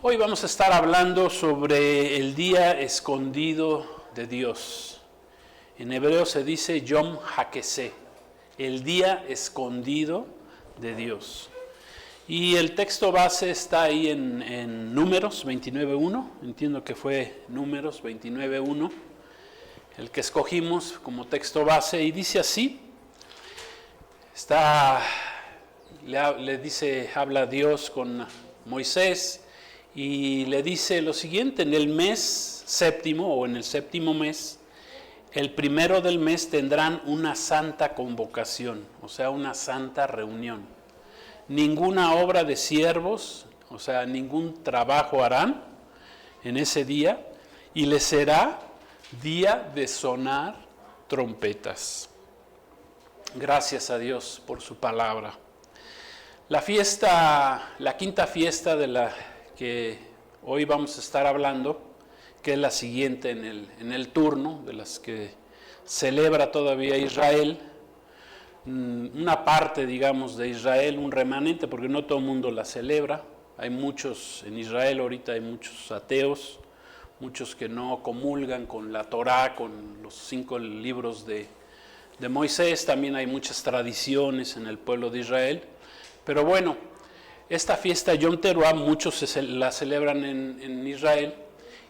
Hoy vamos a estar hablando sobre el día escondido de Dios. En hebreo se dice Yom HaKeseh, el día escondido de Dios. Y el texto base está ahí en Números 29.1, entiendo que fue Números 29.1, el que escogimos como texto base, y dice así, habla Dios con Moisés, y le dice lo siguiente: en el mes séptimo o en el séptimo mes, el primero del mes tendrán una santa convocación, o sea, una santa reunión. Ninguna obra de siervos, o sea, ningún trabajo harán en ese día, y les será día de sonar trompetas. Gracias a Dios por su palabra. La quinta fiesta de la que hoy vamos a estar hablando, que es la siguiente en el turno de las que celebra todavía Israel, una parte, digamos, de Israel, un remanente, porque no todo el mundo la celebra. Hay muchos en Israel ahorita, hay muchos ateos, muchos que no comulgan con la Torá, con los 5 libros de Moisés. También hay muchas tradiciones en el pueblo de Israel, pero bueno, esta fiesta Yom Teruah muchos la celebran en Israel.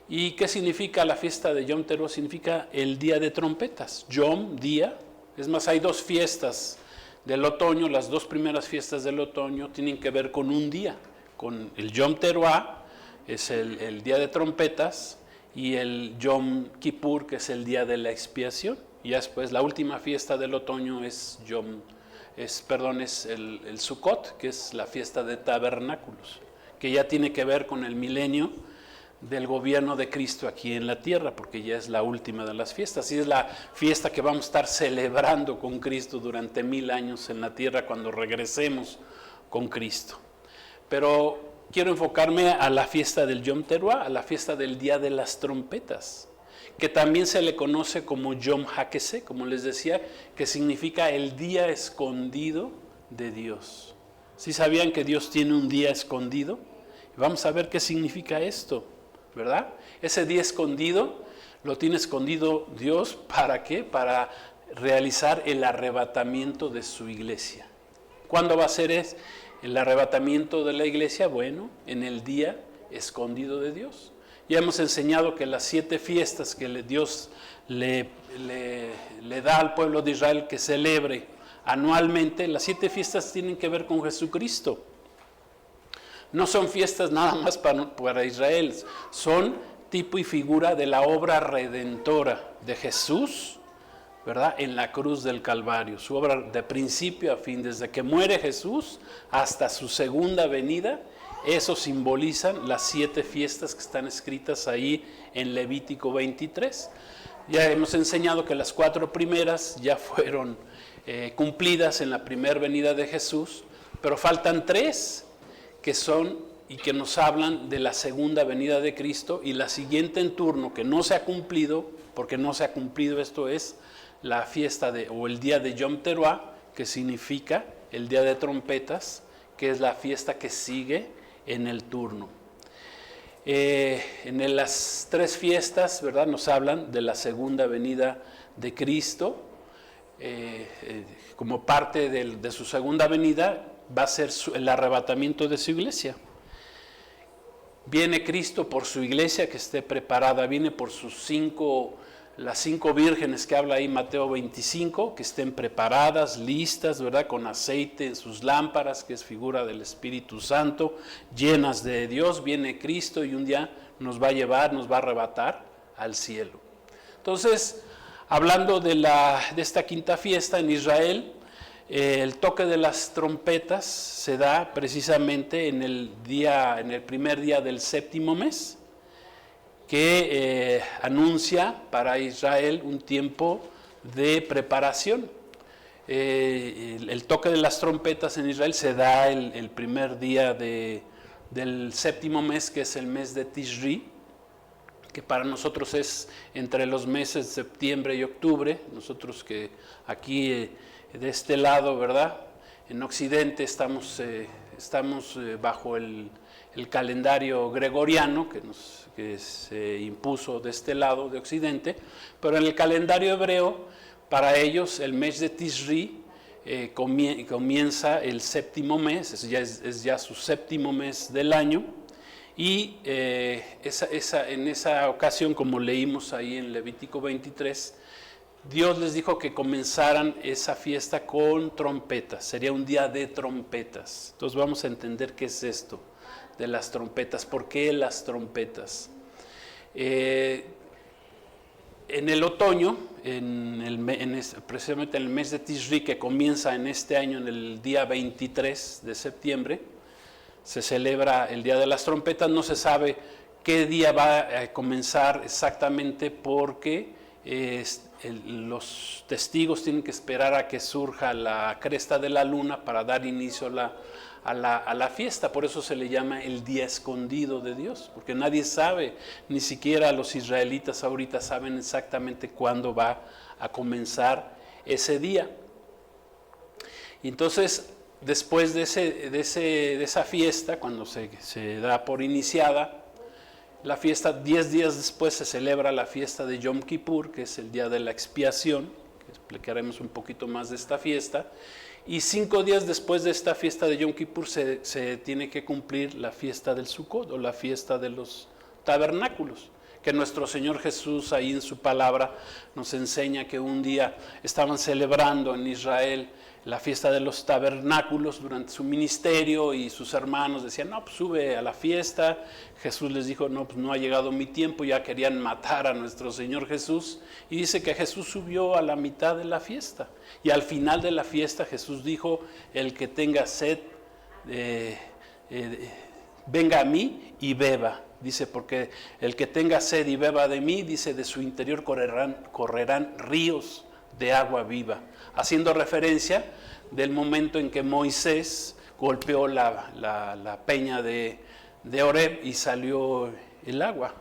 ¿Y qué significa la fiesta de Yom Teruah? Significa el día de trompetas. Yom, día. Es más, hay 2 fiestas del otoño. Las 2 primeras fiestas del otoño tienen que ver con un día. Con el Yom Teruah, es el día de trompetas, y el Yom Kippur, que es el día de la expiación. Y después la última fiesta del otoño es el Sukkot, que es la fiesta de tabernáculos, que ya tiene que ver con el milenio del gobierno de Cristo aquí en la tierra, porque ya es la última de las fiestas, y es la fiesta que vamos a estar celebrando con Cristo durante 1000 años en la tierra, cuando regresemos con Cristo. Pero quiero enfocarme a la fiesta del Yom Teruah, a la fiesta del Día de las Trompetas, que también se le conoce como Yom HaKeseh, como les decía, que significa el día escondido de Dios. ¿Sí sabían que Dios tiene un día escondido? Vamos a ver qué significa esto, ¿verdad? Ese día escondido lo tiene escondido Dios, ¿para qué? Para realizar el arrebatamiento de su iglesia. ¿Cuándo va a ser el arrebatamiento de la iglesia? Bueno, en el día escondido de Dios. Ya hemos enseñado que las 7 fiestas que Dios le da al pueblo de Israel que celebre anualmente, las 7 fiestas tienen que ver con Jesucristo. No son fiestas nada más para Israel, son tipo y figura de la obra redentora de Jesús, ¿verdad? En la cruz del Calvario, su obra de principio a fin, desde que muere Jesús hasta su segunda venida. Eso simbolizan las 7 fiestas que están escritas ahí en Levítico 23. Ya hemos enseñado que las 4 primeras ya fueron cumplidas en la primera venida de Jesús, pero faltan 3 que son y que nos hablan de la segunda venida de Cristo, y la siguiente en turno que no se ha cumplido, porque no se ha cumplido, esto es la fiesta o el día de Yom Teruah, que significa el día de trompetas, que es la fiesta que sigue en el turno. En las 3 fiestas, ¿verdad?, nos hablan de la segunda venida de Cristo. Como parte de su segunda venida va a ser el arrebatamiento de su iglesia. Viene Cristo por su iglesia que esté preparada, viene por las 5 vírgenes que habla ahí Mateo 25, que estén preparadas, listas, ¿verdad?, con aceite en sus lámparas, que es figura del Espíritu Santo, llenas de Dios. Viene Cristo y un día nos va a arrebatar al cielo. Entonces, hablando de esta quinta fiesta en Israel, el toque de las trompetas se da precisamente en el primer día del séptimo mes, que anuncia para Israel un tiempo de preparación. El toque de las trompetas en Israel se da el primer día del séptimo mes, que es el mes de Tishri, que para nosotros es entre los meses de septiembre y octubre. Nosotros que aquí de este lado, ¿verdad?, en Occidente estamos estamos bajo el calendario gregoriano que se impuso de este lado de Occidente, pero en el calendario hebreo, para ellos el mes de Tishri comienza el séptimo mes, es ya su séptimo mes del año, y en esa ocasión, como leímos ahí en Levítico 23, Dios les dijo que comenzaran esa fiesta con trompetas, sería un día de trompetas. Entonces vamos a entender qué es esto de las trompetas, por qué las trompetas. En el otoño, precisamente en el mes de Tishri, que comienza en este año, en el día 23 de septiembre, se celebra el Día de las Trompetas. No se sabe qué día va a comenzar exactamente porque los testigos tienen que esperar a que surja la cresta de la luna para dar inicio a la fiesta. Por eso se le llama el día escondido de Dios, porque nadie sabe, ni siquiera los israelitas ahorita saben exactamente cuándo va a comenzar ese día. Y entonces, después de esa fiesta, cuando se da por iniciada la fiesta, 10 días después se celebra la fiesta de Yom Kippur, que es el día de la expiación, que explicaremos un poquito más de esta fiesta, y 5 días después de esta fiesta de Yom Kippur se tiene que cumplir la fiesta del Sukkot, o la fiesta de los tabernáculos, que nuestro Señor Jesús ahí en su palabra nos enseña que un día estaban celebrando en Israel la fiesta de los tabernáculos durante su ministerio, y sus hermanos decían, no, pues sube a la fiesta. Jesús les dijo, no, pues no ha llegado mi tiempo. Ya querían matar a nuestro Señor Jesús, y dice que Jesús subió a la mitad de la fiesta, y al final de la fiesta Jesús dijo, el que tenga sed, venga a mí y beba. Dice, porque el que tenga sed y beba de mí, dice, de su interior correrán ríos de agua viva, haciendo referencia del momento en que Moisés golpeó la peña de Oreb y salió el agua.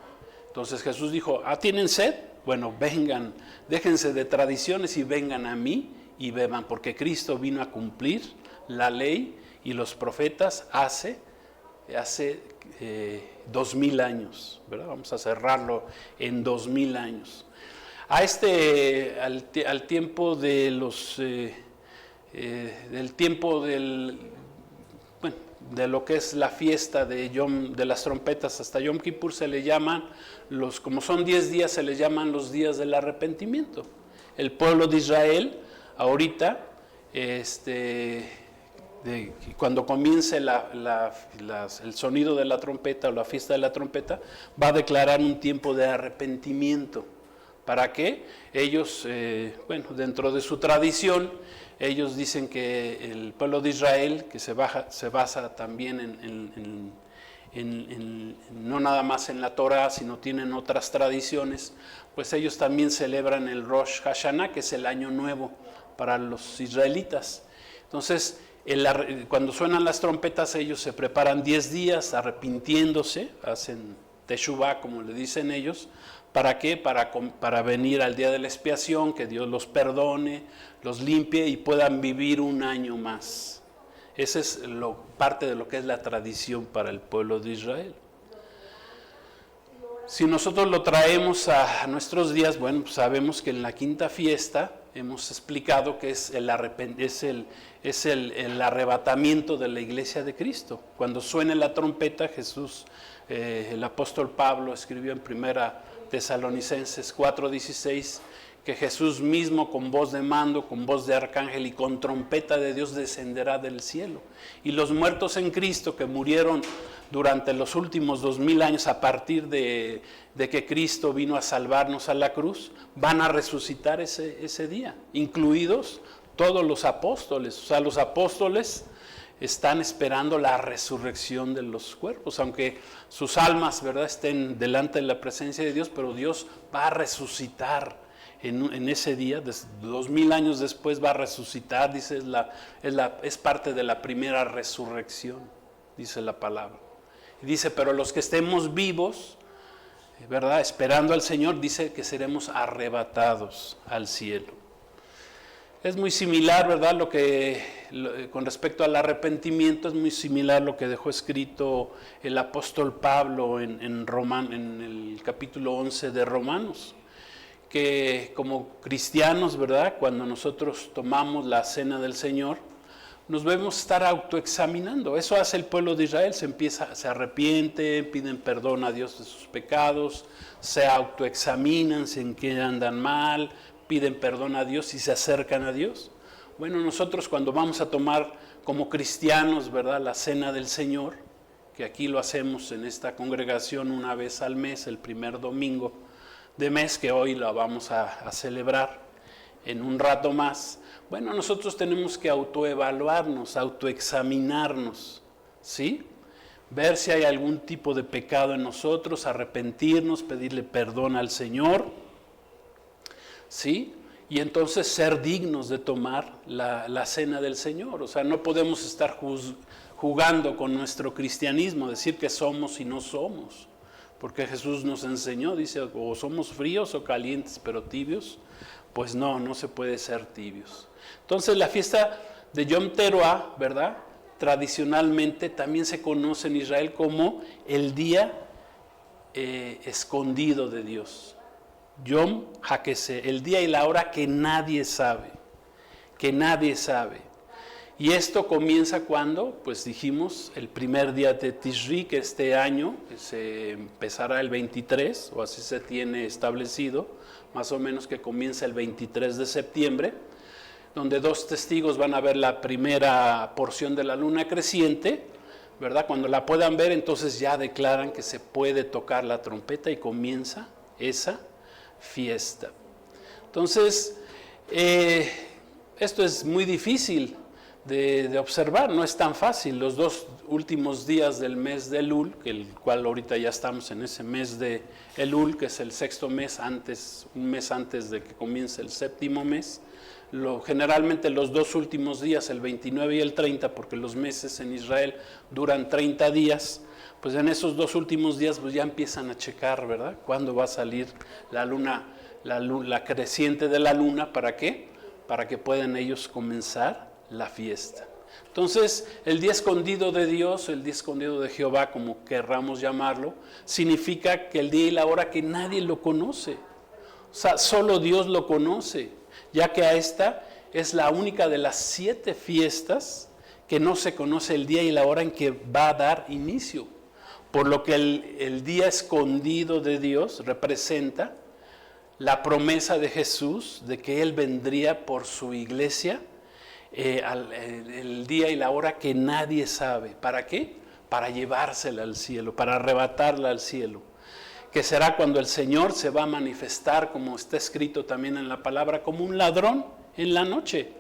Entonces Jesús dijo, ¿tienen sed? Bueno, vengan, déjense de tradiciones y vengan a mí y beban, porque Cristo vino a cumplir la ley y los profetas hace 2000 años, ¿verdad? Vamos a cerrarlo en 2000 años. Al tiempo de de lo que es la fiesta de las trompetas hasta Yom Kippur, se le llaman, como son 10 días, se les llaman los días del arrepentimiento. El pueblo de Israel, ahorita, cuando comience el sonido de la trompeta o la fiesta de la trompeta, va a declarar un tiempo de arrepentimiento. ¿Para qué? Ellos, dentro de su tradición, ellos dicen que el pueblo de Israel, que se basa también no nada más en la Torah, sino tienen otras tradiciones, pues ellos también celebran el Rosh Hashanah, que es el año nuevo para los israelitas. Entonces, cuando suenan las trompetas, ellos se preparan 10 días arrepintiéndose, hacen teshuvah, como le dicen ellos. ¿Para qué? Para venir al día de la expiación, que Dios los perdone, los limpie y puedan vivir un año más. Esa es parte de lo que es la tradición para el pueblo de Israel. Si nosotros lo traemos a nuestros días, bueno, pues sabemos que en la quinta fiesta hemos explicado que es el arrebatamiento de la iglesia de Cristo. Cuando suene la trompeta, Jesús, el apóstol Pablo escribió en 1 Tesalonicenses 4:16, que Jesús mismo con voz de mando, con voz de arcángel y con trompeta de Dios descenderá del cielo. Y los muertos en Cristo que murieron durante los últimos 2000 años a partir de que Cristo vino a salvarnos a la cruz, van a resucitar ese día, incluidos todos los apóstoles. O sea, los apóstoles están esperando la resurrección de los cuerpos, aunque sus almas, ¿verdad?, estén delante de la presencia de Dios, pero Dios va a resucitar en ese día, 2000 años después va a resucitar, dice, es parte de la primera resurrección, dice la palabra. Y dice, pero los que estemos vivos, ¿verdad?, esperando al Señor, dice que seremos arrebatados al cielo. Es muy similar, ¿verdad?, lo que con respecto al arrepentimiento es muy similar a lo que dejó escrito el apóstol Pablo en el capítulo 11 de Romanos, que como cristianos, ¿verdad?, cuando nosotros tomamos la cena del Señor, nos debemos estar autoexaminando. Eso hace el pueblo de Israel, se arrepiente, piden perdón a Dios de sus pecados, se autoexaminan si en qué andan mal, piden perdón a Dios y se acercan a Dios. Bueno, nosotros cuando vamos a tomar como cristianos, ¿verdad?, la cena del Señor, que aquí lo hacemos en esta congregación una vez al mes, el primer domingo de mes, que hoy la vamos a celebrar en un rato más. Bueno, nosotros tenemos que autoevaluarnos, autoexaminarnos, ¿sí? Ver si hay algún tipo de pecado en nosotros, arrepentirnos, pedirle perdón al Señor, ¿sí? Y entonces ser dignos de tomar la cena del Señor. O sea, no podemos estar jugando con nuestro cristianismo, decir que somos y no somos. Porque Jesús nos enseñó, dice, o somos fríos o calientes, pero tibios. Pues no se puede ser tibios. Entonces la fiesta de Yom Teruah, ¿verdad?, tradicionalmente también se conoce en Israel como el día escondido de Dios. Yom HaKesed, el día y la hora que nadie sabe, Y esto comienza cuando, pues dijimos, el primer día de Tishri, que este año se empezará el 23, o así se tiene establecido, más o menos que comienza el 23 de septiembre, donde 2 testigos van a ver la primera porción de la luna creciente, ¿verdad? Cuando la puedan ver, entonces ya declaran que se puede tocar la trompeta y comienza esa fiesta. Entonces, esto es muy difícil de observar, no es tan fácil. Los 2 últimos días del mes de Elul, el cual ahorita ya estamos en ese mes de Elul, que es el 6º mes, un mes antes de que comience el 7º mes, generalmente los 2 últimos días, el 29 y el 30, porque los meses en Israel duran 30 días, pues en esos 2 últimos días pues ya empiezan a checar, ¿verdad?, cuándo va a salir la luna, la creciente de la luna. ¿Para qué? Para que puedan ellos comenzar la fiesta. Entonces, el día escondido de Dios, el día escondido de Jehová, como querramos llamarlo, significa que el día y la hora que nadie lo conoce. O sea, solo Dios lo conoce, ya que a esta es la única de las 7 fiestas que no se conoce el día y la hora en que va a dar inicio. Por lo que el día escondido de Dios representa la promesa de Jesús de que Él vendría por su iglesia el día y la hora que nadie sabe. ¿Para qué? Para llevársela al cielo, para arrebatarla al cielo. Que será cuando el Señor se va a manifestar, como está escrito también en la palabra, como un ladrón en la noche.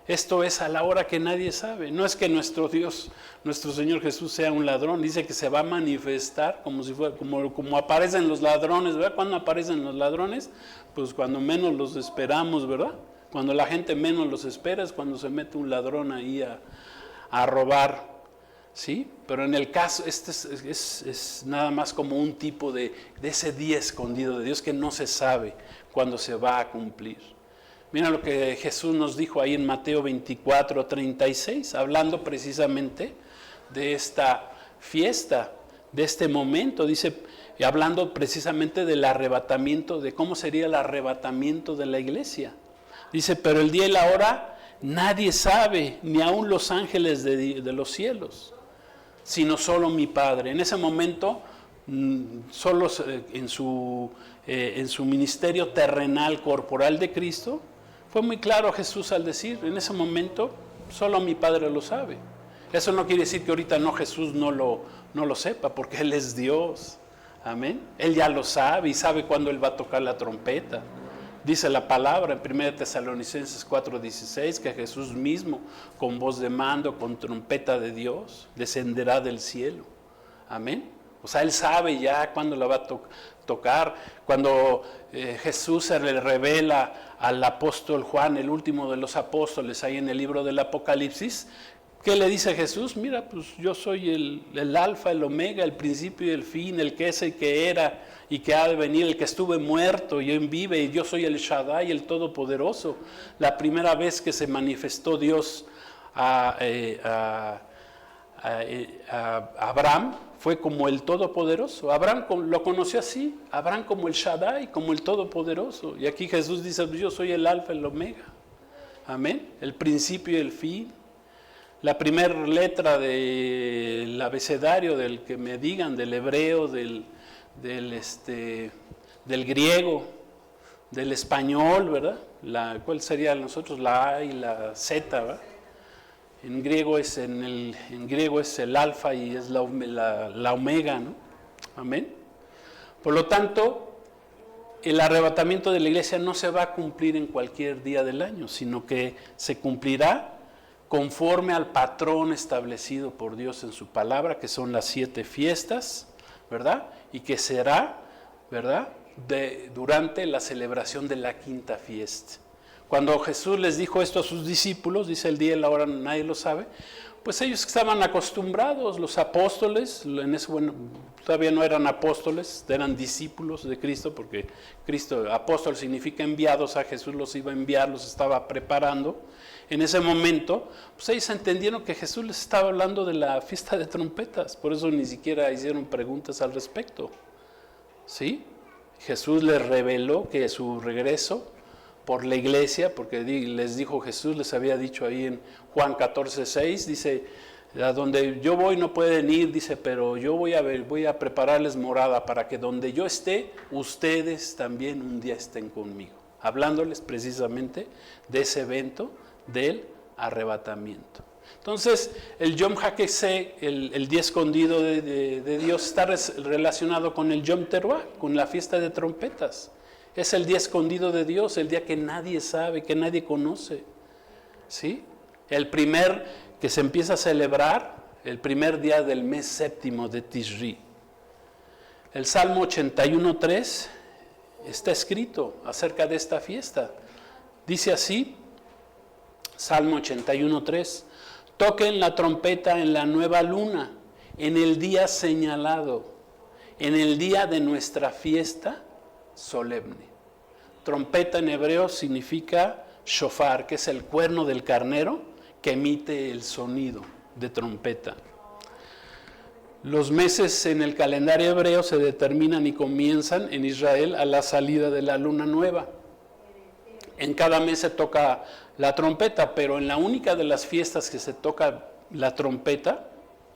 Esto es a la hora que nadie sabe. No es que nuestro Dios, nuestro Señor Jesús sea un ladrón. Dice que se va a manifestar como si fuera, como aparecen los ladrones, ¿verdad? ¿Cuándo aparecen los ladrones? Pues cuando menos los esperamos, ¿verdad? Cuando la gente menos los espera es cuando se mete un ladrón ahí a robar, ¿sí? Pero en el caso, este es nada más como un tipo de ese día escondido de Dios que no se sabe cuándo se va a cumplir. Mira lo que Jesús nos dijo ahí en Mateo 24:36, hablando precisamente de esta fiesta, de este momento, dice, hablando precisamente del arrebatamiento, de cómo sería el arrebatamiento de la iglesia. Dice, pero el día y la hora nadie sabe, ni aun los ángeles de los cielos, sino solo mi Padre. En ese momento, solo en su ministerio terrenal, corporal de Cristo, fue muy claro Jesús al decir, en ese momento, solo mi Padre lo sabe. Eso no quiere decir que ahorita Jesús no lo sepa, porque Él es Dios. Amén. Él ya lo sabe y sabe cuándo Él va a tocar la trompeta. Dice la palabra en 1 Tesalonicenses 4:16 que Jesús mismo, con voz de mando, con trompeta de Dios, descenderá del cielo. Amén. O sea, Él sabe ya cuándo la va a tocar. Cuando Jesús se le revela al apóstol Juan, el último de los apóstoles, ahí en el libro del Apocalipsis, ¿qué le dice Jesús? Mira, pues yo soy el alfa, el omega, el principio y el fin, el que es, el que era y que ha de venir, el que estuve muerto y hoy vive, y yo soy el Shaddai, el Todopoderoso. La primera vez que se manifestó Dios a Abraham fue como el Todopoderoso. Abraham lo conoció así, Abraham como el Shaddai, como el Todopoderoso. Y aquí Jesús dice, yo soy el Alfa y el Omega. Amén. El principio y el fin. La primera letra del abecedario, del que me digan, del hebreo, del griego, del español, ¿verdad? ¿Cuál sería nosotros? La A y la Z, ¿verdad? En griego es el alfa y es la omega, ¿no? Amén. Por lo tanto, el arrebatamiento de la iglesia no se va a cumplir en cualquier día del año, sino que se cumplirá conforme al patrón establecido por Dios en su palabra, que son las 7 fiestas, ¿verdad? Y que será, ¿verdad?, durante la celebración de la 5ª fiesta. Cuando Jesús les dijo esto a sus discípulos, dice el día y la hora nadie lo sabe, pues ellos estaban acostumbrados, los apóstoles, todavía no eran apóstoles, eran discípulos de Cristo, porque apóstol significa enviados, a Jesús los iba a enviar, los estaba preparando. En ese momento, pues ellos entendieron que Jesús les estaba hablando de la fiesta de trompetas, por eso ni siquiera hicieron preguntas al respecto. ¿Sí? Jesús les reveló que su regreso por la iglesia, porque les dijo Jesús, les había dicho ahí en Juan 14:6, dice, a donde yo voy no pueden ir, dice, pero yo voy a prepararles morada para que donde yo esté, ustedes también un día estén conmigo. Hablándoles precisamente de ese evento del arrebatamiento. Entonces, el Yom HaKesed, el día escondido de Dios, está relacionado con el Yom Teruah, con la fiesta de trompetas. Es el día escondido de Dios, el día que nadie sabe, que nadie conoce. ¿Sí? El primer que se empieza a celebrar, el primer día del mes séptimo de Tishri. El Salmo 81:3 está escrito acerca de esta fiesta. Dice así, Salmo 81:3, toquen la trompeta en la nueva luna, en el día señalado, en el día de nuestra fiesta solemne. Trompeta en hebreo significa shofar, que es el cuerno del carnero que emite el sonido de trompeta. Los meses en el calendario hebreo se determinan y comienzan en Israel a la salida de la luna nueva. En cada mes se toca la trompeta, pero en la única de las fiestas que se toca la trompeta,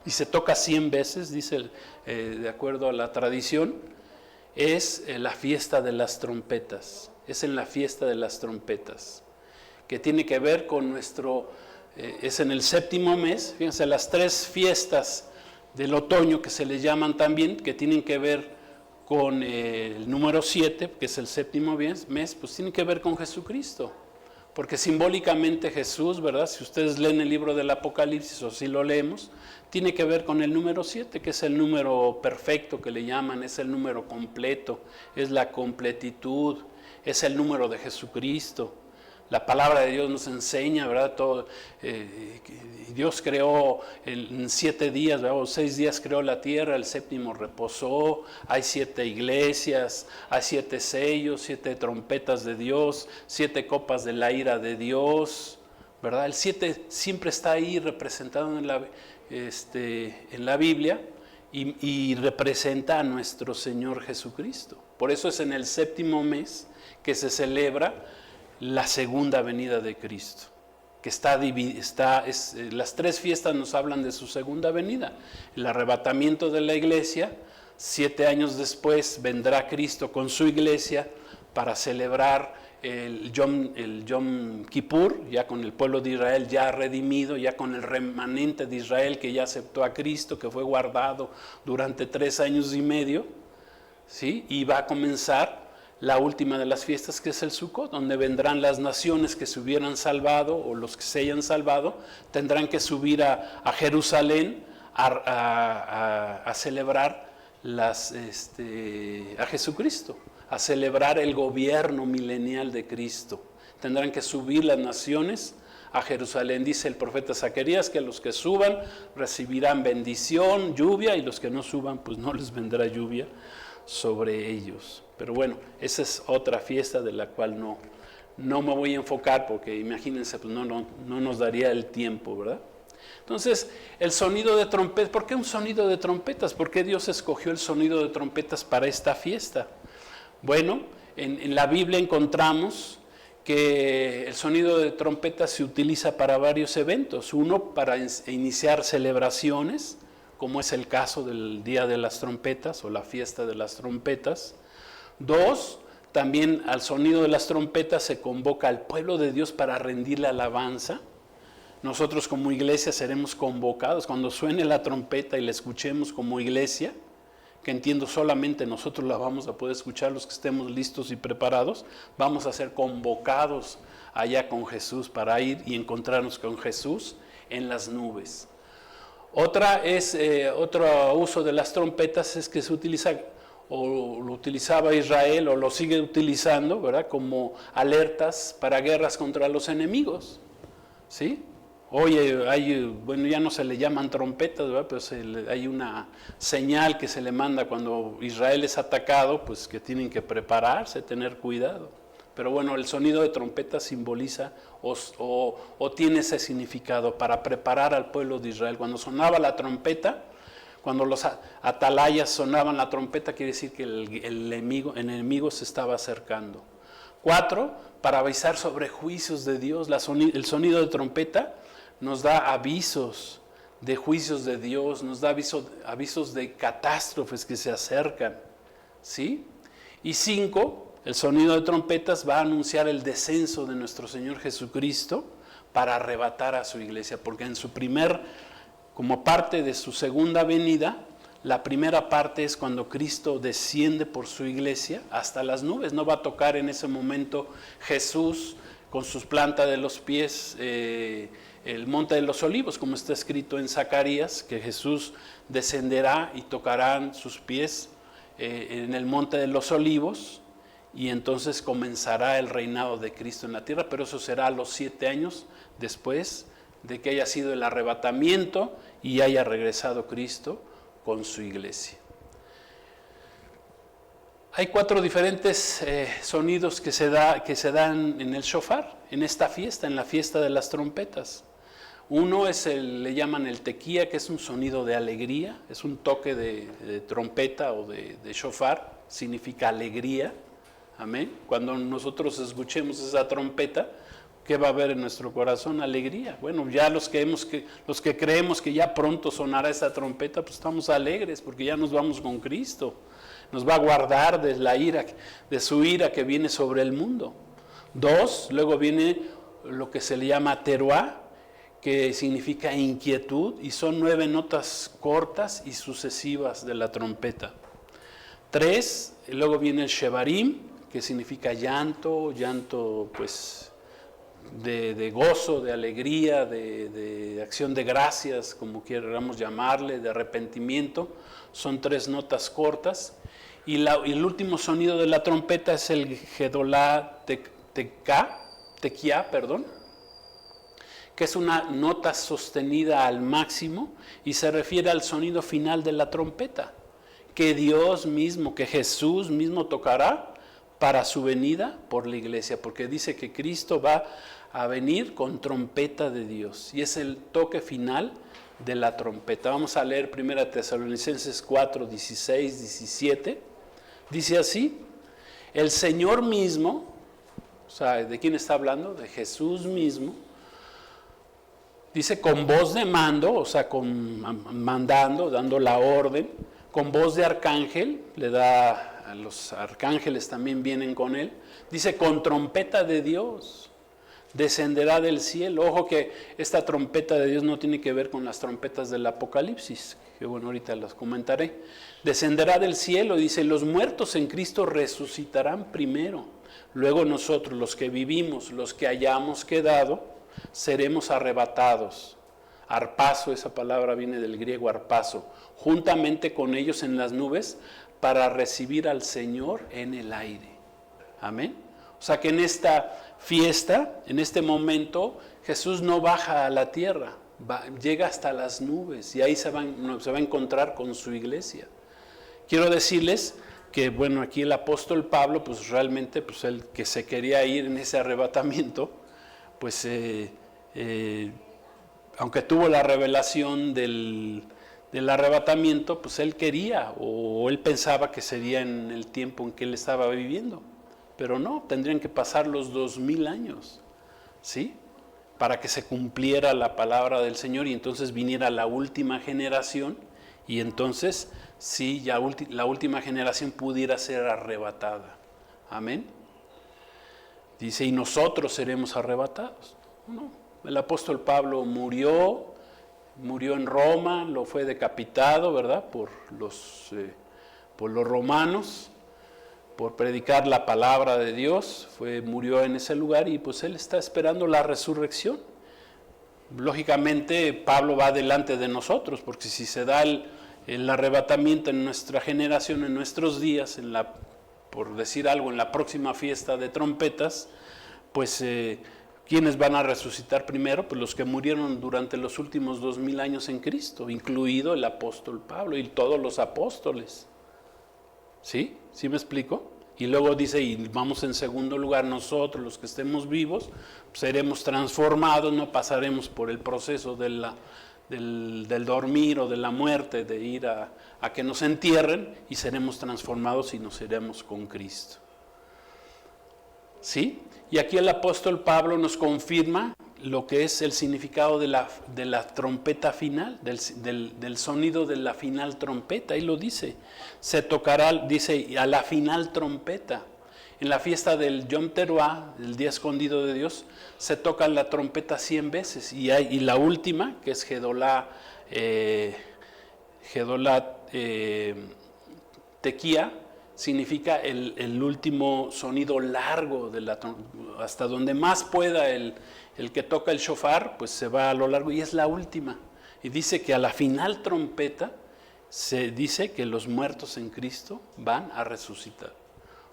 y se toca 100 veces, dice de acuerdo a la tradición, es la fiesta de las trompetas. Es en la fiesta de las trompetas, que tiene que ver con es en el séptimo mes. Fíjense, las 3 fiestas del otoño que se les llaman también, que tienen que ver con el número 7, que es el séptimo mes, pues tienen que ver con Jesucristo. Porque simbólicamente Jesús, ¿verdad? Si ustedes leen el libro del Apocalipsis, o si lo leemos, tiene que ver con el número 7, que es el número perfecto que le llaman, es el número completo, es la completitud, es el número de Jesucristo. La palabra de Dios nos enseña, ¿verdad? Dios creó en 7 días, ¿verdad? O 6 días creó la tierra, el séptimo reposó, hay 7 iglesias, hay 7 sellos, 7 trompetas de Dios, 7 copas de la ira de Dios, ¿verdad? El 7 siempre está ahí representado en la Biblia y representa a nuestro Señor Jesucristo. Por eso es en el séptimo mes que se celebra la segunda venida de Cristo, que las 3 fiestas nos hablan de su segunda venida. El arrebatamiento de la iglesia, 7 años después vendrá Cristo con su iglesia para celebrar el Yom Kippur, ya con el pueblo de Israel ya redimido, ya con el remanente de Israel que ya aceptó a Cristo, que fue guardado durante 3 años y medio, ¿sí? Y va a comenzar la última de las fiestas, que es el Sukkot, donde vendrán las naciones que se hubieran salvado, o los que se hayan salvado, tendrán que subir a Jerusalén a celebrar a Jesucristo, a celebrar el gobierno milenial de Cristo. Tendrán que subir las naciones a Jerusalén. Dice el profeta Zacarías que los que suban recibirán bendición, lluvia, y los que no suban, pues no les vendrá lluvia sobre ellos. Pero bueno, esa es otra fiesta de la cual no me voy a enfocar porque imagínense, pues no nos daría el tiempo, ¿verdad? Entonces, el sonido de trompetas, ¿por qué un sonido de trompetas? ¿Por qué Dios escogió el sonido de trompetas para esta fiesta? Bueno, en la Biblia encontramos que el sonido de trompetas se utiliza para varios eventos. Uno, para iniciar celebraciones, como es el caso del Día de las Trompetas o la fiesta de las trompetas. Dos, también al sonido de las trompetas se convoca al pueblo de Dios para rendirle alabanza. Nosotros como iglesia seremos convocados cuando suene la trompeta y la escuchemos como iglesia, que entiendo solamente nosotros la vamos a poder escuchar los que estemos listos y preparados, vamos a ser convocados allá con Jesús para ir y encontrarnos con Jesús en las nubes. Otro uso de las trompetas es que se utiliza, o lo utilizaba Israel, o lo sigue utilizando, ¿verdad?, como alertas para guerras contra los enemigos, ¿sí? Hoy ya no se le llaman trompetas, ¿verdad?, pero hay una señal que se le manda cuando Israel es atacado, pues que tienen que prepararse, tener cuidado. Pero bueno, el sonido de trompeta simboliza o tiene ese significado para preparar al pueblo de Israel. Cuando sonaba la trompeta, cuando los atalayas sonaban la trompeta, quiere decir que el enemigo se estaba acercando. 4, para avisar sobre juicios de Dios. El sonido de trompeta nos da avisos de juicios de Dios, nos da avisos de catástrofes que se acercan, ¿sí? Y 5, el sonido de trompetas va a anunciar el descenso de nuestro Señor Jesucristo para arrebatar a su iglesia, porque como parte de su segunda venida, la primera parte es cuando Cristo desciende por su iglesia hasta las nubes. No va a tocar en ese momento Jesús con sus plantas de los pies el monte de los olivos, como está escrito en Zacarías, que Jesús descenderá y tocarán sus pies en el monte de los olivos, y entonces comenzará el reinado de Cristo en la tierra, pero eso será a los 7 años después de que haya sido el arrebatamiento y haya regresado Cristo con su iglesia. Hay 4 diferentes sonidos que se dan en el shofar, en esta fiesta, en la fiesta de las trompetas. Uno le llaman el tequía, que es un sonido de alegría, es un toque de trompeta o de shofar, significa alegría. Amén. Cuando nosotros escuchemos esa trompeta, ¿qué va a haber en nuestro corazón? Alegría. Bueno, ya los que creemos que ya pronto sonará esa trompeta, pues estamos alegres porque ya nos vamos con Cristo. Nos va a guardar de su ira que viene sobre el mundo. 2, luego viene lo que se le llama teruá, que significa inquietud, y son 9 notas cortas y sucesivas de la trompeta. 3, luego viene el shevarim, que significa llanto pues de gozo, de alegría, de acción de gracias, como queramos llamarle, de arrepentimiento. Son 3 notas cortas. Y el último sonido de la trompeta es el gedolá tequía, que es una nota sostenida al máximo y se refiere al sonido final de la trompeta, que Dios mismo, que Jesús mismo tocará para su venida por la iglesia, porque dice que Cristo va a venir con trompeta de Dios, y es el toque final de la trompeta. Vamos a leer 1 Tesalonicenses 4, 16, 17, dice así: el Señor mismo, o sea, ¿de quién está hablando? De Jesús mismo. Dice con voz de mando, o sea, mandando, dando la orden, con voz de arcángel, a los arcángeles también vienen con él. Dice con trompeta de Dios, descenderá del cielo. Ojo que esta trompeta de Dios no tiene que ver con las trompetas del Apocalipsis, que bueno, ahorita las comentaré. Descenderá del cielo, dice, los muertos en Cristo resucitarán primero. Luego nosotros, los que vivimos, los que hayamos quedado, seremos arrebatados. Arpazo, esa palabra viene del griego arpazo, juntamente con ellos en las nubes para recibir al Señor en el aire. Amén. O sea que en esta fiesta, en este momento, Jesús no baja a la tierra, llega hasta las nubes y ahí se va a encontrar con su iglesia. Quiero decirles que bueno, aquí el apóstol Pablo, pues realmente, pues el que se quería ir en ese arrebatamiento, pues aunque tuvo la revelación del arrebatamiento, pues él quería o él pensaba que sería en el tiempo en que él estaba viviendo, pero no, tendrían que pasar los 2000 años, ¿sí? Para que se cumpliera la palabra del Señor y entonces viniera la última generación y entonces sí, ya la última generación pudiera ser arrebatada. Amén. Dice, y nosotros seremos arrebatados. No, el apóstol Pablo murió en Roma, lo fue decapitado, ¿verdad? Por los romanos, por predicar la palabra de Dios, murió en ese lugar y pues él está esperando la resurrección. Lógicamente Pablo va delante de nosotros, porque si se da el arrebatamiento en nuestra generación, en nuestros días, por decir algo, en la próxima fiesta de trompetas, pues ¿quiénes van a resucitar primero? Pues los que murieron durante los últimos 2000 años en Cristo, incluido el apóstol Pablo y todos los apóstoles. ¿Sí? ¿Sí me explico? Y luego dice, y vamos en segundo lugar, nosotros los que estemos vivos, seremos transformados, no pasaremos por el proceso del dormir o de la muerte, de ir a que nos entierren, y seremos transformados y nos iremos con Cristo. ¿Sí? Y aquí el apóstol Pablo nos confirma lo que es el significado de la trompeta final, del sonido de la final trompeta. Ahí lo dice, se tocará, dice, a la final trompeta. En la fiesta del Yom Teruah, el día escondido de Dios, se toca la trompeta 100 veces. Y la última, que es Gedolá Tequía, significa el último sonido largo de hasta donde más pueda el que toca el shofar, pues se va a lo largo y es la última. Y dice que a la final trompeta se dice que los muertos en Cristo van a resucitar.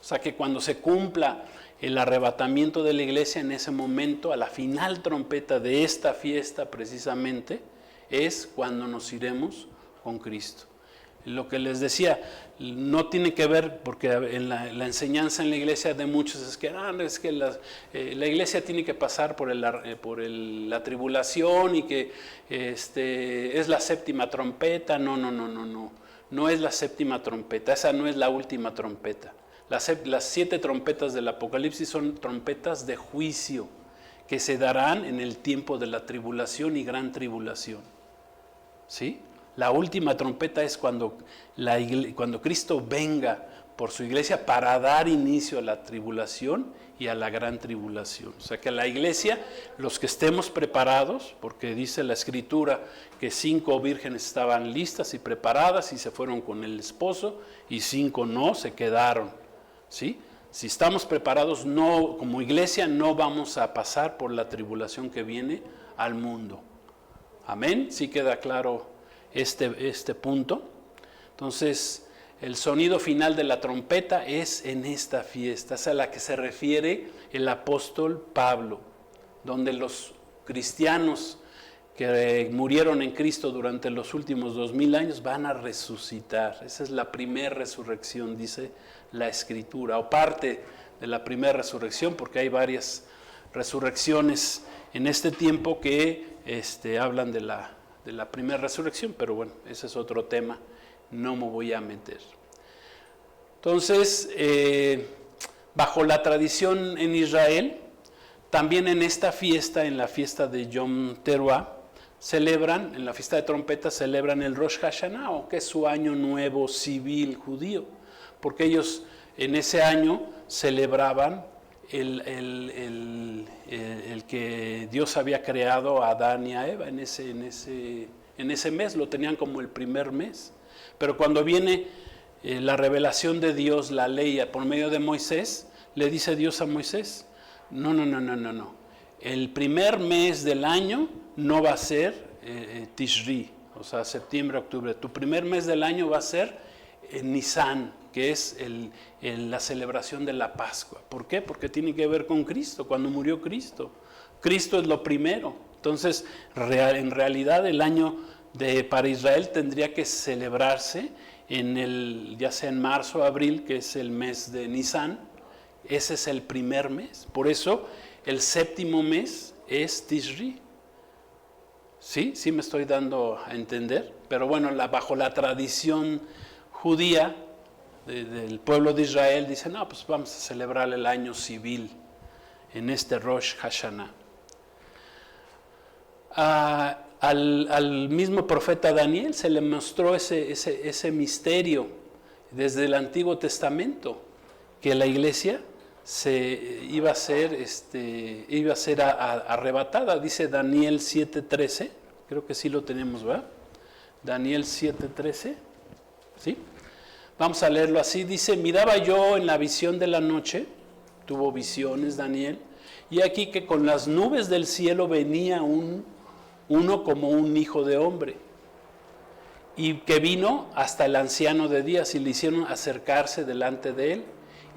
O sea que cuando se cumpla el arrebatamiento de la iglesia, en ese momento, a la final trompeta de esta fiesta precisamente, es cuando nos iremos con Cristo. Lo que les decía, no tiene que ver, porque en la enseñanza en la iglesia de muchos es que la iglesia tiene que pasar por la tribulación y que es la séptima trompeta. No es la séptima trompeta, esa no es la última trompeta. Las 7 trompetas del Apocalipsis son trompetas de juicio que se darán en el tiempo de la tribulación y gran tribulación. ¿Sí? La última trompeta es cuando Cristo venga por su iglesia para dar inicio a la tribulación y a la gran tribulación. O sea que la iglesia, los que estemos preparados, porque dice la Escritura que 5 vírgenes estaban listas y preparadas y se fueron con el esposo y 5 no, se quedaron. ¿Sí? Si estamos preparados, no, como iglesia no vamos a pasar por la tribulación que viene al mundo. Amén. ¿Sí queda claro este punto? Entonces, el sonido final de la trompeta es en esta fiesta, es a la que se refiere el apóstol Pablo, donde los cristianos que murieron en Cristo durante los últimos 2000 años van a resucitar. Esa es la primera resurrección, dice la Escritura, o parte de la primera resurrección, porque hay varias resurrecciones en este tiempo que hablan de la primera resurrección, pero bueno, ese es otro tema, no me voy a meter. Entonces, bajo la tradición en Israel, también en esta fiesta, en la fiesta de Yom Teruah, en la fiesta de trompetas celebran el Rosh Hashanah, que es su año nuevo civil judío, porque ellos en ese año celebraban el que Dios había creado a Adán y a Eva en ese mes, lo tenían como el primer mes. Pero cuando viene la revelación de Dios, la ley por medio de Moisés, le dice Dios a Moisés, no. El primer mes del año no va a ser Tishri, o sea, septiembre, octubre. Tu primer mes del año va a ser Nisan, que es la celebración de la Pascua. ¿Por qué? Porque tiene que ver con Cristo, cuando murió Cristo. Cristo es lo primero. Entonces, en realidad el año para Israel tendría que celebrarse ya sea en marzo o abril, que es el mes de Nisan. Ese es el primer mes. Por eso el séptimo mes es Tishri. ¿Sí? Sí me estoy dando a entender. Pero bueno, bajo la tradición judía del pueblo de Israel, dicen, no, pues vamos a celebrar el año civil en este Rosh Hashanah. Al mismo profeta Daniel se le mostró ese misterio desde el Antiguo Testamento, que la iglesia iba a ser arrebatada. Dice Daniel 7:13, creo que sí lo tenemos, ¿verdad? Daniel 7:13, ¿sí? Vamos a leerlo así. Dice, miraba yo en la visión de la noche, tuvo visiones Daniel, y aquí que con las nubes del cielo venía uno como un hijo de hombre, y que vino hasta el anciano de días y le hicieron acercarse delante de él,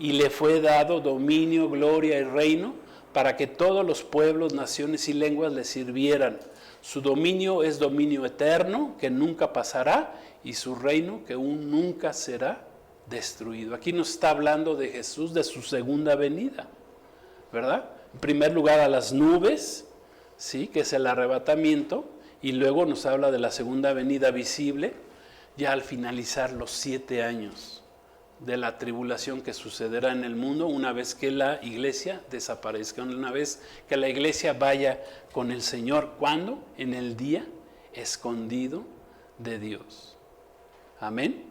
y le fue dado dominio, gloria y reino para que todos los pueblos, naciones y lenguas le sirvieran. Su dominio es dominio eterno que nunca pasará, y su reino que aún nunca será destruido. Aquí nos está hablando de Jesús, de su segunda venida, ¿verdad? En primer lugar a las nubes, ¿sí? Que es el arrebatamiento, y luego nos habla de la segunda venida visible, ya al finalizar los 7 años de la tribulación que sucederá en el mundo una vez que la iglesia desaparezca, una vez que la iglesia vaya con el Señor. ¿Cuándo? En el día escondido de Dios. Amén.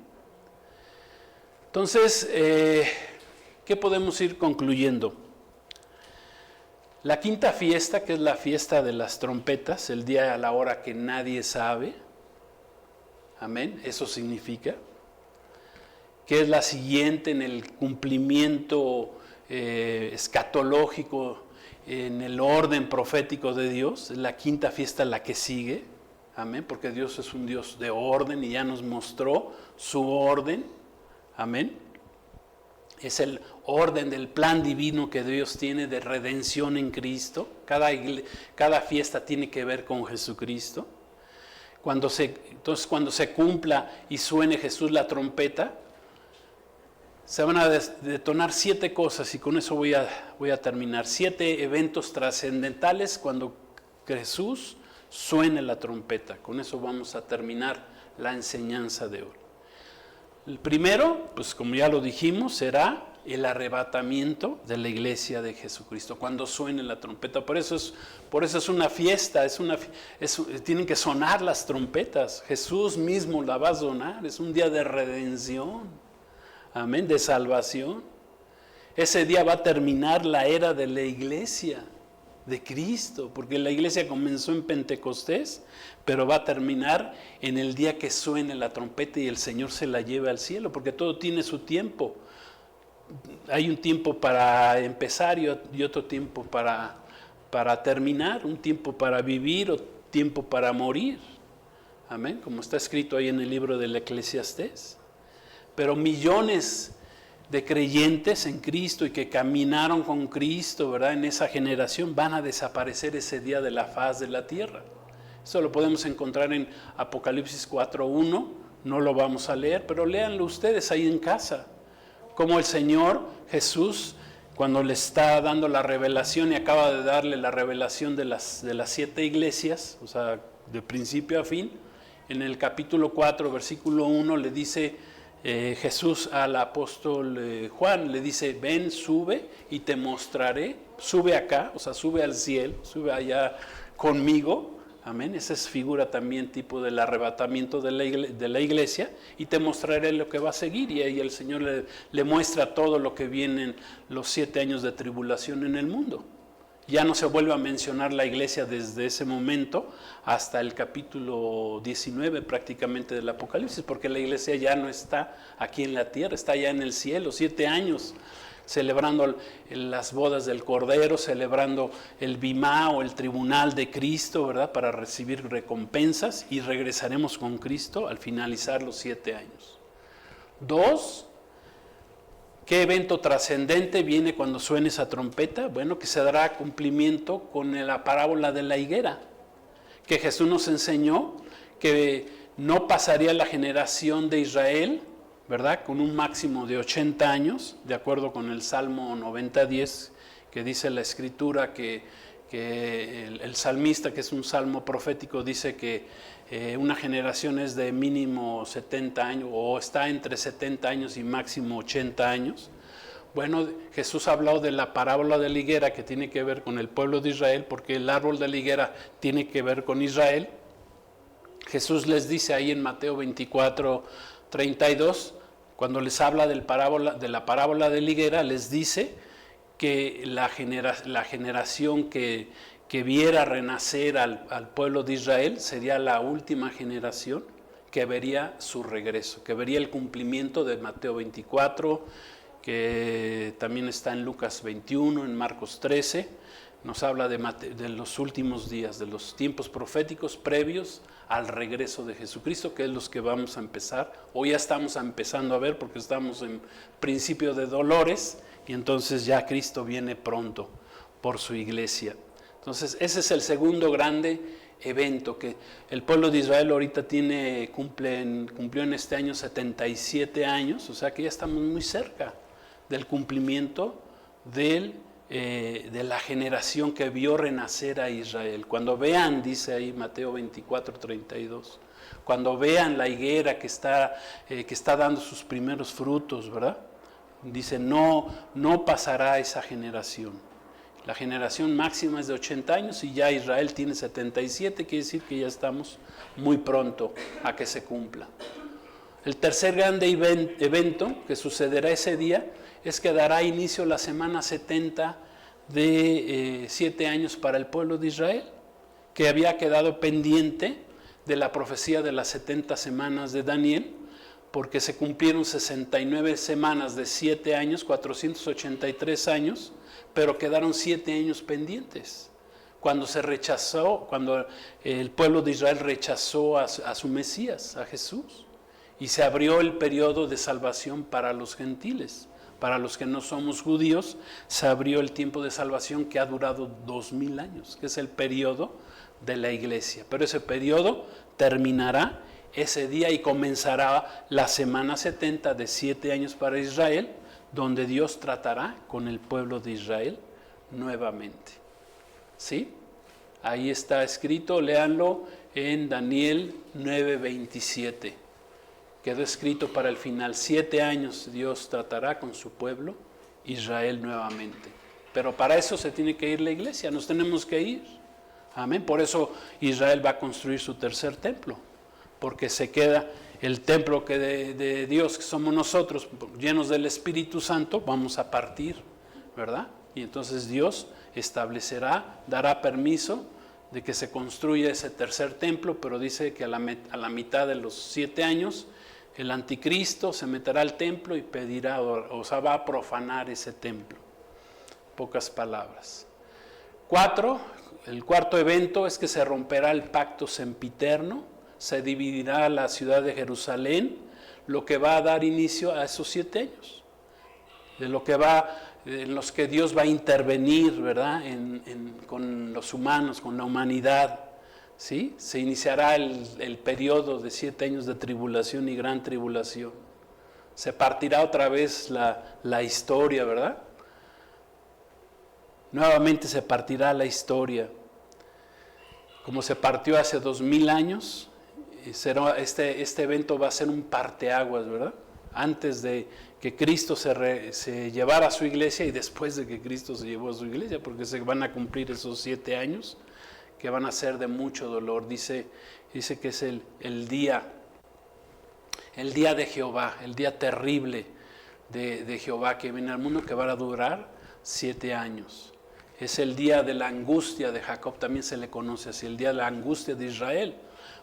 Entonces, ¿qué podemos ir concluyendo? La quinta fiesta, que es la fiesta de las trompetas, el día a la hora que nadie sabe, amén, eso significa que es la siguiente en el cumplimiento escatológico, en el orden profético de Dios, es la quinta fiesta la que sigue, amén, porque Dios es un Dios de orden y ya nos mostró su orden, amén. Es el orden del plan divino que Dios tiene de redención en Cristo. Cada fiesta tiene que ver con Jesucristo. Entonces cuando se cumpla y suene Jesús la trompeta, se van a detonar 7 cosas, y con eso voy a terminar. 7 eventos trascendentales cuando Jesús suene la trompeta. Con eso vamos a terminar la enseñanza de hoy. El primero, pues como ya lo dijimos, será el arrebatamiento de la iglesia de Jesucristo, cuando suene la trompeta. Por eso es una fiesta, tienen que sonar las trompetas. Jesús mismo la va a sonar, es un día de redención. Amén, de salvación. Ese día va a terminar la era de la iglesia de Cristo, porque la iglesia comenzó en Pentecostés, pero va a terminar en el día que suene la trompeta y el Señor se la lleve al cielo, porque todo tiene su tiempo. Hay un tiempo para empezar y otro tiempo para terminar, un tiempo para vivir o tiempo para morir. Amén, como está escrito ahí en el libro del Eclesiastés. Pero millones de creyentes en Cristo y que caminaron con Cristo, ¿verdad? En esa generación van a desaparecer ese día de la faz de la tierra. Eso lo podemos encontrar en Apocalipsis 4:1, no lo vamos a leer, pero léanlo ustedes ahí en casa. Como el Señor Jesús, cuando le está dando la revelación y acaba de darle la revelación de las 7 iglesias, o sea, de principio a fin, en el capítulo 4, versículo 1, le dice Jesús al apóstol Juan, le dice, ven, sube y te mostraré, sube acá, o sea, sube al cielo, sube allá conmigo, amén, esa es figura también tipo del arrebatamiento de la iglesia, y te mostraré lo que va a seguir, y ahí el Señor le muestra todo lo que vienen los 7 años de tribulación en el mundo. Ya no se vuelve a mencionar la iglesia desde ese momento hasta el capítulo 19 prácticamente del Apocalipsis, porque la iglesia ya no está aquí en la tierra, está ya en el cielo, 7 años celebrando las bodas del Cordero, celebrando el Bimá o el tribunal de Cristo, ¿verdad? Para recibir recompensas, y regresaremos con Cristo al finalizar los 7 años. 2. ¿Qué evento trascendente viene cuando suene esa trompeta? Bueno, que se dará cumplimiento con la parábola de la higuera, que Jesús nos enseñó que no pasaría la generación de Israel ¿verdad? Con un máximo de 80 años, de acuerdo con el Salmo 90:10, que dice la Escritura que el salmista, que es un salmo profético, dice que una generación es de mínimo 70 años, o está entre 70 años y máximo 80 años. Bueno, Jesús ha hablado de la parábola de la higuera, que tiene que ver con el pueblo de Israel, porque el árbol de la higuera tiene que ver con Israel. Jesús les dice ahí en Mateo 24:32, cuando les habla de la parábola de la higuera, les dice que la generación que viera renacer al pueblo de Israel sería la última generación que vería su regreso, que vería el cumplimiento de Mateo 24, que también está en Lucas 21, en Marcos 13, nos habla de los últimos días, de los tiempos proféticos previos al regreso de Jesucristo, que es los que vamos a empezar, o ya estamos empezando a ver porque estamos en principio de dolores, y entonces ya Cristo viene pronto por su iglesia. Entonces ese es el segundo grande evento, que el pueblo de Israel ahorita cumplió en este año 77 años, o sea que ya estamos muy cerca del cumplimiento de la generación que vio renacer a Israel. Cuando vean, dice ahí Mateo 24:32, cuando vean la higuera que está dando sus primeros frutos, ¿verdad? Dice, no pasará esa generación. La generación máxima es de 80 años y ya Israel tiene 77, quiere decir que ya estamos muy pronto a que se cumpla. El tercer grande evento que sucederá ese día es que dará inicio la semana 70 de 7 años para el pueblo de Israel, que había quedado pendiente de la profecía de las 70 semanas de Daniel, porque se cumplieron 69 semanas de 7 años, 483 años, pero quedaron 7 años pendientes. Cuando el pueblo de Israel rechazó a su Mesías, a Jesús, y se abrió el periodo de salvación para los gentiles. Para los que no somos judíos, se abrió el tiempo de salvación que ha durado 2000 años, que es el periodo de la iglesia. Pero ese periodo terminará ese día y comenzará la semana 70 de 7 años para Israel, donde Dios tratará con el pueblo de Israel nuevamente. ¿Sí? Ahí está escrito, léanlo en Daniel 9:27. Quedó escrito para el final, 7 años Dios tratará con su pueblo, Israel nuevamente. Pero para eso se tiene que ir la iglesia, nos tenemos que ir. Amén. Por eso Israel va a construir su tercer templo, porque se queda el templo de Dios, que somos nosotros, llenos del Espíritu Santo, vamos a partir, ¿verdad? Y entonces Dios dará permiso de que se construya ese tercer templo, pero dice que a la mitad de los 7 años, el anticristo se meterá al templo y pedirá, o sea, va a profanar ese templo. Pocas palabras. El cuarto evento es que se romperá el pacto sempiterno, se dividirá la ciudad de Jerusalén, lo que va a dar inicio a esos 7 años, en los que Dios va a intervenir, ¿verdad? Con los humanos, con la humanidad. ¿Sí? Se iniciará el periodo de 7 años de tribulación y gran tribulación. Se partirá otra vez la historia, ¿verdad? Nuevamente se partirá la historia. Como se partió hace 2000 años, este evento va a ser un parteaguas, ¿verdad? Antes de que Cristo se llevara a su iglesia y después de que Cristo se llevó a su iglesia, porque se van a cumplir esos 7 años que van a ser de mucho dolor. Dice que es el día de Jehová, el día terrible de Jehová que viene al mundo, que va a durar 7 años. Es el día de la angustia de Jacob, también se le conoce así, el día de la angustia de Israel,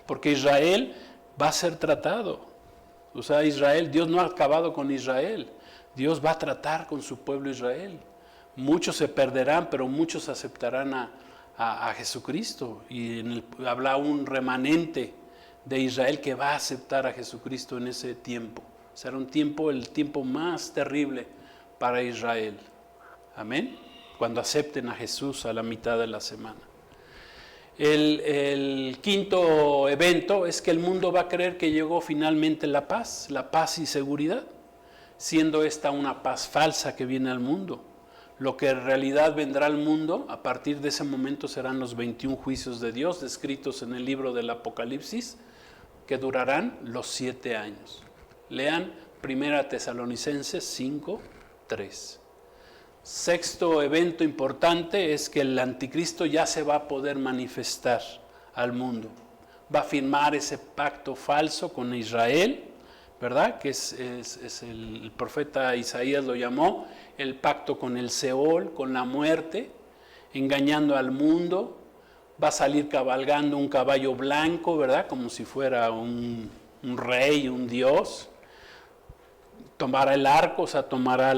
porque Israel va a ser tratado. O sea, Dios no ha acabado con Israel, Dios va a tratar con su pueblo Israel. Muchos se perderán, pero muchos aceptarán a Jesucristo, y habla un remanente de Israel que va a aceptar a Jesucristo en ese tiempo. Será el tiempo más terrible para Israel. Amén. Cuando acepten a Jesús a la mitad de la semana. El quinto evento es que el mundo va a creer que llegó finalmente la paz y seguridad, siendo esta una paz falsa que viene al mundo. Lo que en realidad vendrá al mundo a partir de ese momento serán los 21 juicios de Dios descritos en el libro del Apocalipsis, que durarán los 7 años. Lean 1 Tesalonicenses 5:3. Sexto evento importante es que el anticristo ya se va a poder manifestar al mundo. Va a firmar ese pacto falso con Israel, ¿verdad? Que es el profeta Isaías lo llamó el pacto con el Seol, con la muerte, engañando al mundo. Va a salir cabalgando un caballo blanco, ¿verdad? Como si fuera un rey, un dios. Tomará el arco, o sea, tomará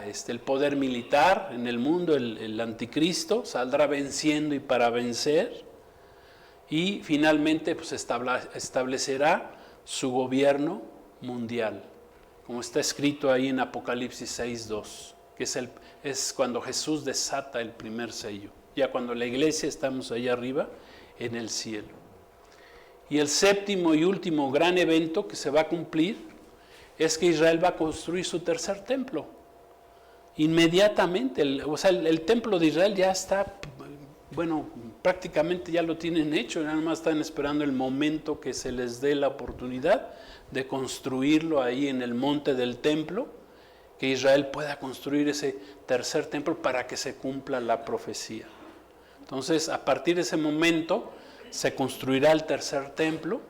el poder militar en el mundo, el anticristo, saldrá venciendo y para vencer, y finalmente pues establecerá su gobierno mundial, como está escrito ahí en Apocalipsis 6:2, que es cuando Jesús desata el primer sello, ya cuando la iglesia estamos allá arriba en el cielo. Y el séptimo y último gran evento que se va a cumplir es que Israel va a construir su tercer templo. Inmediatamente, el templo de Israel ya está, prácticamente ya lo tienen hecho, nada más están esperando el momento que se les dé la oportunidad de construirlo ahí en el monte del templo, que Israel pueda construir ese tercer templo para que se cumpla la profecía. Entonces, a partir de ese momento, se construirá el tercer templo.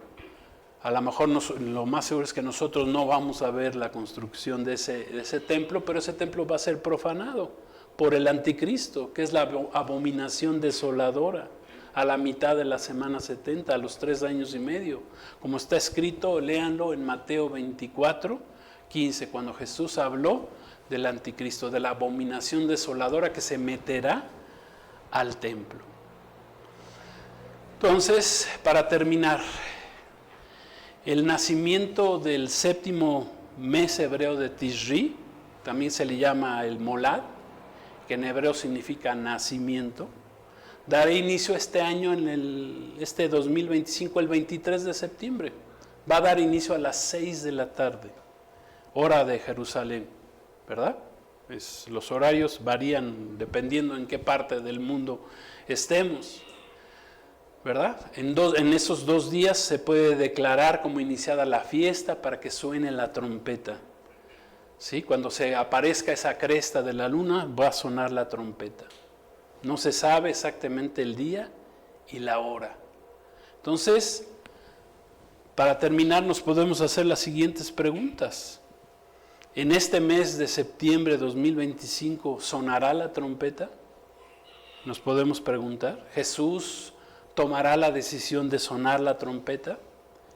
A lo mejor lo más seguro es que nosotros no vamos a ver la construcción de ese templo, pero ese templo va a ser profanado por el anticristo, que es la abominación desoladora, a la mitad de la semana 70, a los 3 años y medio. Como está escrito, léanlo en Mateo 24:15, cuando Jesús habló del anticristo, de la abominación desoladora que se meterá al templo. Entonces, para terminar, el nacimiento del séptimo mes hebreo de Tishri, también se le llama el Molad, que en hebreo significa nacimiento, dará inicio este año, este 2025, el 23 de septiembre. Va a dar inicio a las 6 de la tarde, hora de Jerusalén, ¿verdad? Los horarios varían dependiendo en qué parte del mundo estemos, ¿verdad? En esos 2 días se puede declarar como iniciada la fiesta para que suene la trompeta. ¿Sí? Cuando se aparezca esa cresta de la luna, va a sonar la trompeta. No se sabe exactamente el día y la hora. Entonces, para terminar, nos podemos hacer las siguientes preguntas. ¿En este mes de septiembre de 2025 sonará la trompeta? Nos podemos preguntar. ¿Jesús tomará la decisión de sonar la trompeta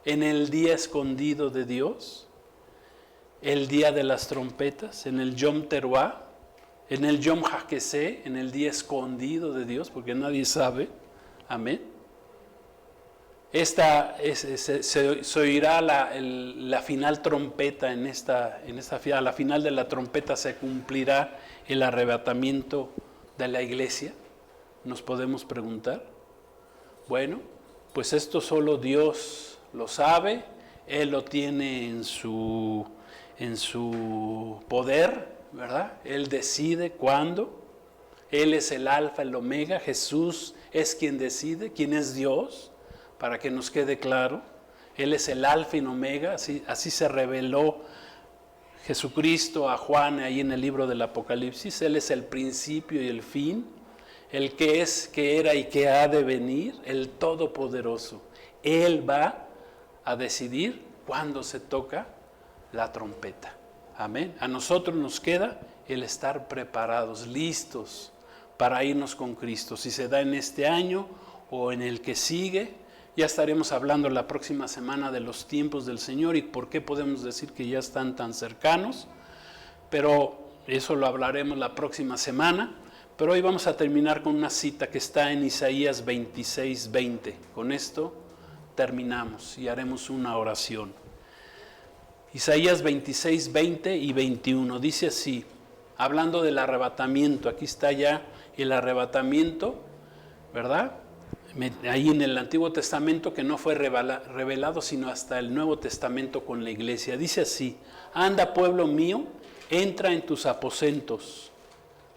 en el día escondido de Dios? El día de las trompetas, en el Yom Teruah, en el Yom HaKeseh, en el día escondido de Dios, porque nadie sabe. Amén. Se oirá la final trompeta en esta fiesta. A la final de la trompeta se cumplirá el arrebatamiento de la iglesia. Nos podemos preguntar. Bueno, pues esto solo Dios lo sabe. Él lo tiene en su poder, ¿verdad? Él decide cuándo. Él es el alfa, el omega. Jesús es quien decide, quien es Dios, para que nos quede claro. Él es el alfa y el omega, así se reveló Jesucristo a Juan ahí en el libro del Apocalipsis. Él es el principio y el fin, el que es, que era y que ha de venir, el Todopoderoso. Él va a decidir cuándo se toca la trompeta. Amén. A nosotros nos queda el estar preparados, listos para irnos con Cristo. Si se da en este año o en el que sigue, ya estaremos hablando la próxima semana de los tiempos del Señor y por qué podemos decir que ya están tan cercanos, pero eso lo hablaremos la próxima semana. Pero hoy vamos a terminar con una cita que está en Isaías 26:20. Con esto terminamos y haremos una oración. Isaías 26:20 y 21 dice así, hablando del arrebatamiento. Aquí está ya el arrebatamiento, ¿verdad? ahí en el Antiguo Testamento, que no fue revelado sino hasta el Nuevo Testamento con la iglesia. Dice así: anda, pueblo mío, entra en tus aposentos,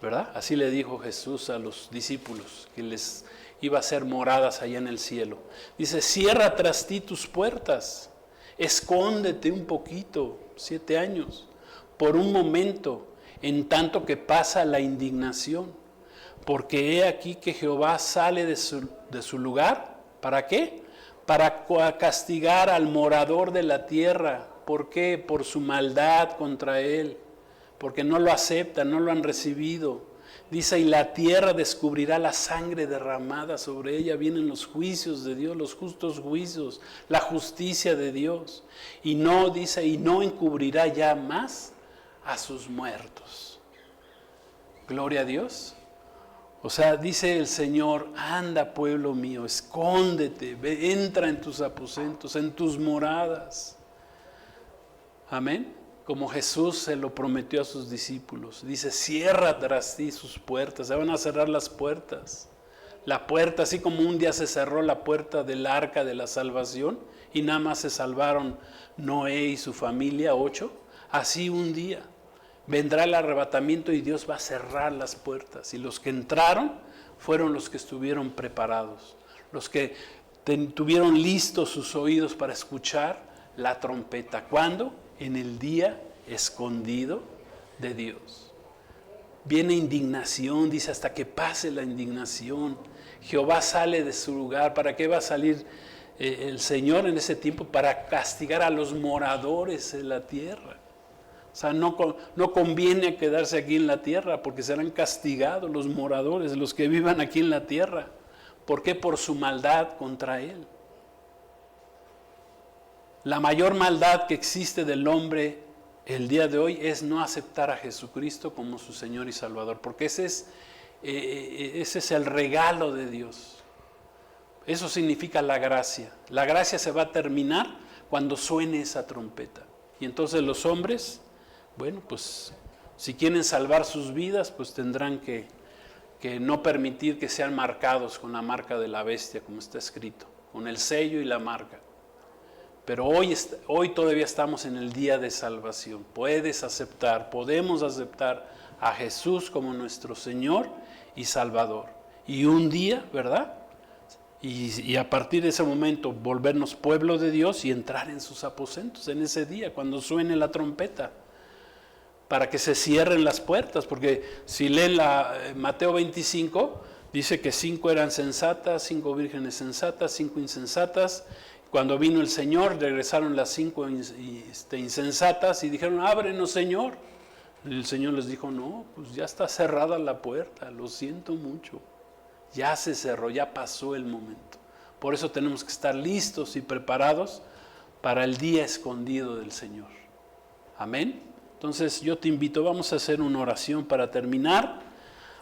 ¿verdad? Así le dijo Jesús a los discípulos, que les iba a hacer moradas allá en el cielo. Dice: cierra tras ti tus puertas, escóndete un poquito, 7 años, por un momento, en tanto que pasa la indignación. Porque he aquí que Jehová sale de su lugar. ¿Para qué? Para castigar al morador de la tierra. ¿Por qué? Por su maldad contra él. Porque no lo aceptan, no lo han recibido. Dice: y la tierra descubrirá la sangre derramada sobre ella. Vienen los juicios de Dios, los justos juicios, la justicia de Dios. Y no, dice, y no encubrirá ya más a sus muertos. Gloria a Dios. O sea, dice el Señor: anda, pueblo mío, escóndete, entra en tus aposentos, en tus moradas. Amén. Como Jesús se lo prometió a sus discípulos. Dice: cierra tras ti sus puertas. Se van a cerrar las puertas. La puerta, así como un día se cerró la puerta del arca de la salvación y nada más se salvaron Noé y su familia, 8. Así un día vendrá el arrebatamiento y Dios va a cerrar las puertas. Y los que entraron fueron los que estuvieron preparados. Los que tuvieron listos sus oídos para escuchar la trompeta. ¿Cuándo? En el día escondido de Dios. Viene indignación, dice, hasta que pase la indignación. Jehová sale de su lugar. ¿Para qué va a salir el Señor en ese tiempo? Para castigar a los moradores de la tierra. O sea, no conviene quedarse aquí en la tierra, porque serán castigados los moradores, los que vivan aquí en la tierra. ¿Por qué? Por su maldad contra Él. La mayor maldad que existe del hombre el día de hoy es no aceptar a Jesucristo como su Señor y Salvador, porque ese es el regalo de Dios. Eso significa la gracia. La gracia se va a terminar cuando suene esa trompeta. Y entonces los hombres, bueno, pues si quieren salvar sus vidas, pues tendrán que no permitir que sean marcados con la marca de la bestia, como está escrito, con el sello y la marca. Pero hoy todavía estamos en el día de salvación. Podemos aceptar a Jesús como nuestro Señor y Salvador. Y un día, ¿verdad? Y a partir de ese momento volvernos pueblo de Dios y entrar en sus aposentos en ese día, cuando suene la trompeta, para que se cierren las puertas. Porque si leen Mateo 25, dice que 5 eran sensatas, 5 vírgenes sensatas, 5 insensatas. Cuando vino el Señor, regresaron las 5 insensatas y dijeron: ábrenos, Señor. Y el Señor les dijo: no, pues ya está cerrada la puerta, lo siento mucho. Ya se cerró, ya pasó el momento. Por eso tenemos que estar listos y preparados para el día escondido del Señor. Amén. Entonces yo te invito, vamos a hacer una oración para terminar.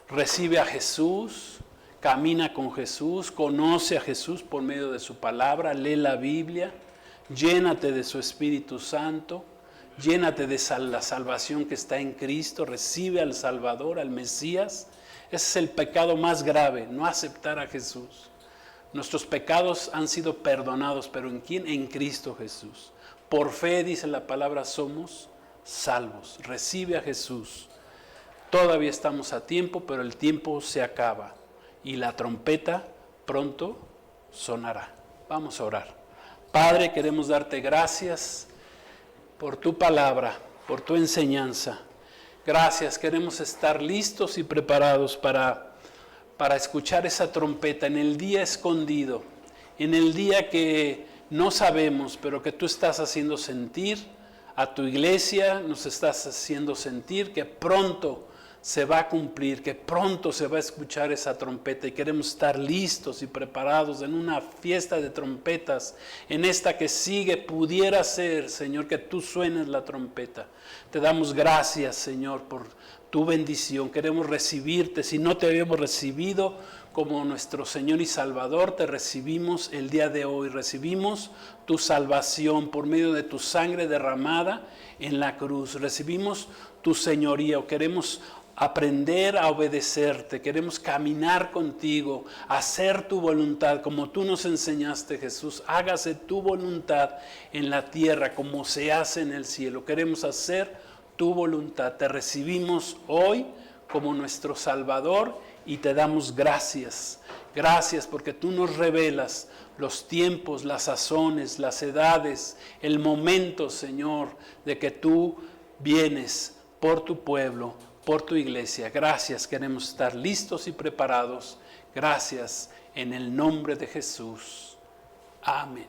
Recibe a Jesús. Camina con Jesús, conoce a Jesús por medio de su palabra, lee la Biblia, llénate de su Espíritu Santo, llénate de la salvación que está en Cristo, recibe al Salvador, al Mesías. Ese es el pecado más grave, no aceptar a Jesús. Nuestros pecados han sido perdonados, pero ¿en quién? En Cristo Jesús. Por fe, dice la palabra, somos salvos. Recibe a Jesús. Todavía estamos a tiempo, pero el tiempo se acaba. Y la trompeta pronto sonará. Vamos a orar. Padre, queremos darte gracias por tu palabra, por tu enseñanza. Gracias, queremos estar listos y preparados para escuchar esa trompeta en el día escondido, en el día que no sabemos, pero que tú estás haciendo sentir a tu iglesia, nos estás haciendo sentir que pronto se va a cumplir, que pronto se va a escuchar esa trompeta, y queremos estar listos y preparados en una fiesta de trompetas. En esta que sigue pudiera ser, Señor, que tú suenes la trompeta. Te damos gracias, Señor, por tu bendición. Queremos recibirte. Si no te habíamos recibido como nuestro Señor y Salvador, te recibimos el día de hoy. Recibimos tu salvación por medio de tu sangre derramada en la cruz. Recibimos tu señoría. Queremos aprender a obedecerte, queremos caminar contigo, hacer tu voluntad, como tú nos enseñaste, Jesús. Hágase tu voluntad en la tierra como se hace en el cielo. Queremos hacer tu voluntad. Te recibimos hoy como nuestro Salvador y te damos gracias. Gracias porque tú nos revelas los tiempos, las sazones, las edades, el momento, Señor, de que tú vienes por tu pueblo, por tu iglesia. Gracias, queremos estar listos y preparados. Gracias en el nombre de Jesús. Amén.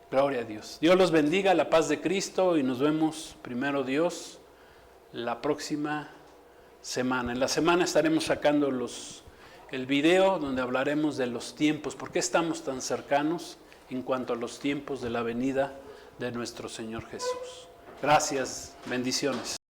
Gloria a Dios. Dios los bendiga, la paz de Cristo, y nos vemos, primero Dios, la próxima semana. En la semana estaremos sacando el video donde hablaremos de los tiempos. ¿Por qué estamos tan cercanos en cuanto a los tiempos de la venida de nuestro Señor Jesús? Gracias, bendiciones.